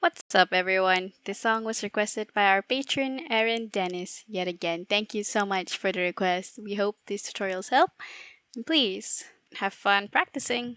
What's up, everyone? This song was requested by our patron, Erin Dennis. Yet again, thank you so much for the request. We hope these tutorials help. And please, have fun practicing.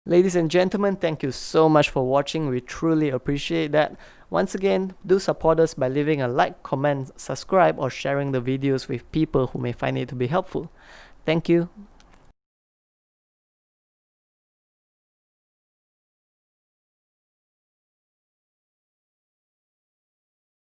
Ladies and gentlemen, thank you so much for watching. We truly appreciate that. Once again, do support us by leaving a like, comment, subscribe, or sharing the videos with people who may find it to be helpful. Thank you.